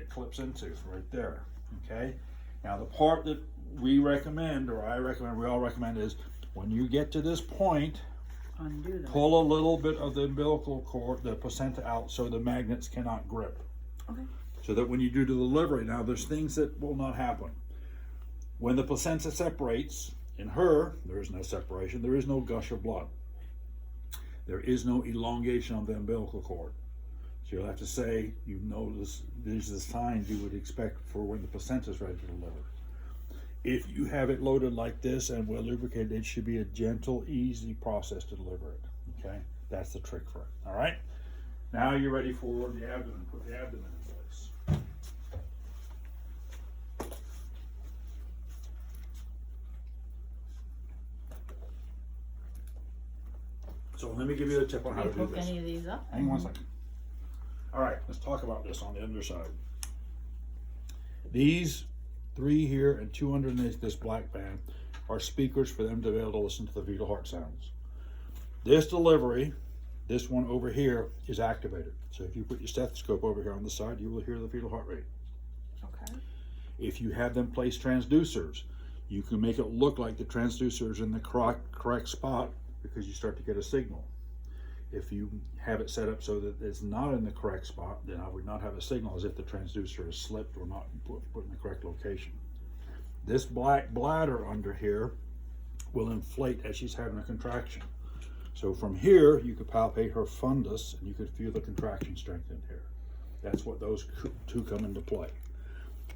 it clips into right there. Okay. Now the part that we recommend, or I recommend, we all recommend, is when you get to this point, undo them. pull a little bit of the umbilical cord, the placenta out, so the magnets cannot grip. Okay. So that when you do the delivery, now there's things that will not happen. When the placenta separates, in her, there is no separation, there is no gush of blood. There is no elongation on the umbilical cord. So you'll have to say, you notice, these are the signs you would expect for when the placenta is ready to deliver. If you have it loaded like this and well lubricated, it should be a gentle, easy process to deliver it. Okay, that's the trick for it. All right. Now you're ready for the abdomen. Put the abdomen in place. So let me give you a tip on how to do Hook this. any of these up? Hang on 1 second. All right, let's talk about this on the underside. These 3 here and 2 underneath this black band are speakers for them to be able to listen to the fetal heart sounds. This delivery, this one over here, is activated. So if you put your stethoscope over here on the side, you will hear the fetal heart rate. Okay. If you have them place transducers, you can make it look like the transducer is in the correct spot because you start to get a signal. If you have it set up so that it's not in the correct spot, then I would not have a signal, as if the transducer is slipped or not put in the correct location. This black bladder under here will inflate as she's having a contraction. So from here, you could palpate her fundus and you could feel the contraction strength in here. That's what those 2 come into play.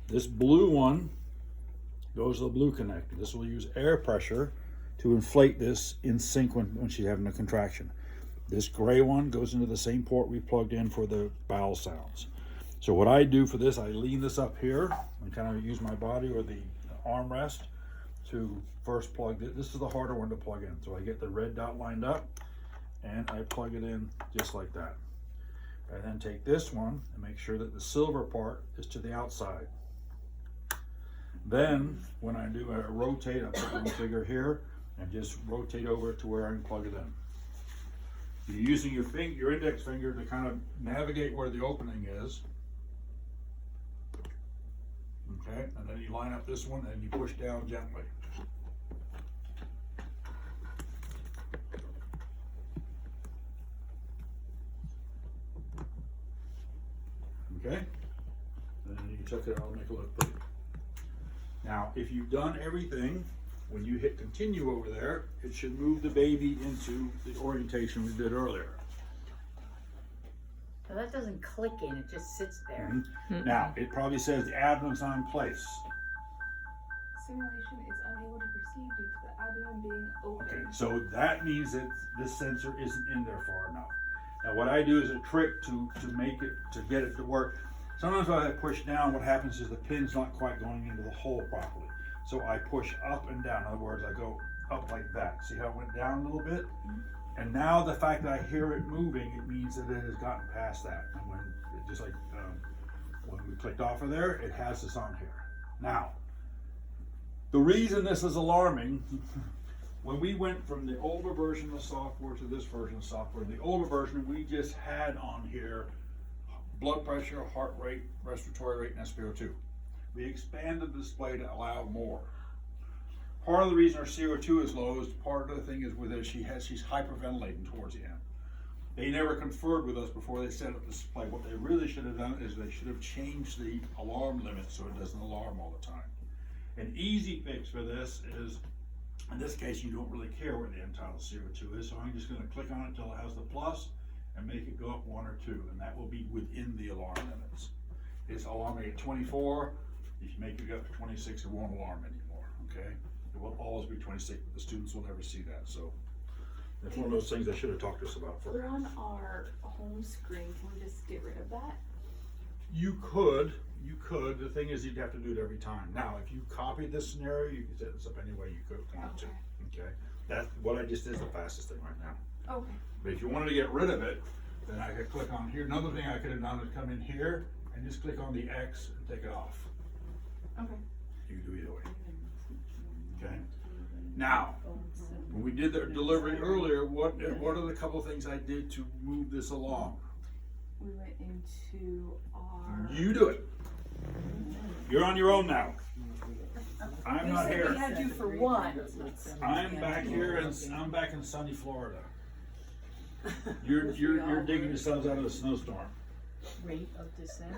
This blue one goes to the blue connector. This will use air pressure to inflate this in sync when she's having a contraction. This gray one goes into the same port we plugged in for the bowel sounds. So what I do for this, I lean this up here and kind of use my body or the armrest to first plug it. This is the harder one to plug in. So I get the red dot lined up and I plug it in just like that. I then take this one and make sure that the silver part is to the outside. Then when I do a rotate, I put one finger here and just rotate over to where I can plug it in. You're using your index finger to kind of navigate where the opening is. Okay, and then you line up this one and you push down gently. Okay, and then you can check it out and make it look pretty. Now, if you've done everything, when you hit continue over there, it should move the baby into the orientation we did earlier. So that doesn't click in, it just sits there. Mm-hmm. Now, it probably says the abdomen's not in place. Simulation is unable to proceed due to the abdomen being open. Okay, so that means that this sensor isn't in there far enough. Now, what I do is a trick to make it, to get it to work. Sometimes when I push down, what happens is the pin's not quite going into the hole properly. So I push up and down. In other words, I go up like that. See how it went down a little bit? And now the fact that I hear it moving, it means that it has gotten past that. And when it just like when we clicked off of there, it has this on here. Now, the reason this is alarming, when we went from the older version of software to this version of software, the older version we just had on here blood pressure, heart rate, respiratory rate, and SpO2. We expanded the display to allow more. Part of the reason our CO2 is low is part of the thing is with it, she's hyperventilating towards the end. They never conferred with us before they set up the display. What they really should have done is they should have changed the alarm limit so it doesn't alarm all the time. An easy fix for this is, in this case, you don't really care where the end-tidal CO2 is, so I'm just going to click on it until it has the plus and make it go up 1 or 2, and that will be within the alarm limits. It's alarming at 24. If you make it go up to 26, it won't alarm anymore, okay? It will always be 26, but the students will never see that, so that's one of those things they should have talked to us about first. On our home screen, can we just get rid of that? You could. The thing is, you'd have to do it every time. Now, if you copy this scenario, you can set this up any way you could want to. Okay, that's what I just did is the fastest thing right now. Okay. But if you wanted to get rid of it, then I could click on here. Another thing I could have done is come in here and just click on the X and take it off. Okay. You can do either way. Okay. Now, when we did the delivery earlier, what are the couple of things I did to move this along? We went into our... You do it. You're on your own now. I'm They not said here. we had you for one. I'm back here and I'm back in sunny Florida. You're digging yourselves out of a snowstorm. Rate of descent.